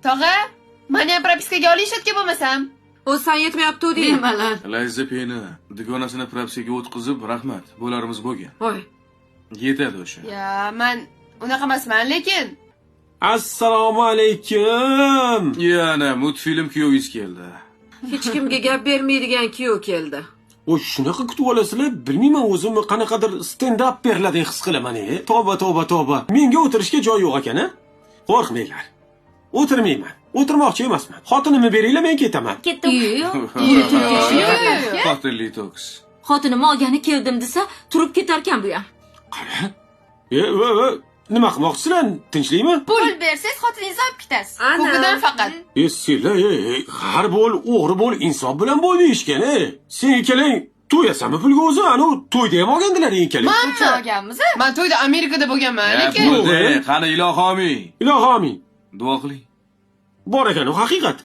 Tog'a, meni ham propiskaga olishadga bo'lmasam. O sen yetmayapti deydi. Nimalar? Layzapeni dugonasini propiskaga o'tkazib, rahmat. Bo'larimiz bo'lgan. Voy. Yetadi o'sha. Ya, men unaqa emasman, lekin Assalomu alaykum. Yana multfilm kuyovingiz keldi. Hech kimga gap bermaydigan kuyov keldi. O shunaqa kutib olasizlar, bilmayman o'zimni qanaqadir stand up beriladi his qilaman. Tavba. Menga o'tirishga joy yo'q ekan-a? Qo'rqmanglar. O'tirmayman. O'tirmoqchi emasman. Xotinimni beringlar, men ketaman. Ketdim. Xotinli toks. Xotinim olgani keldim desa, turib ketarkan bu ham. Qara. Nima qilmoqchisizlar? Tinchlikmi? pul bersangiz xotiningizni olib ketasiz. Ana. Ko'pidan faqat. Sizlar, har bo'l, o'g'ri bo'l, insof bilan bo'l deyishgan. Sen ikkalang to'yasanmi pulga o'zi? Anu to'yda ham olgandilar ikkalang. Qancha olganmiz? Men to'yda Amerikada bo'lganman, lekin Bo'ldi. Qani ilohomiy. Ilohomiy. Duo qiling. Bor ekan, u haqiqat.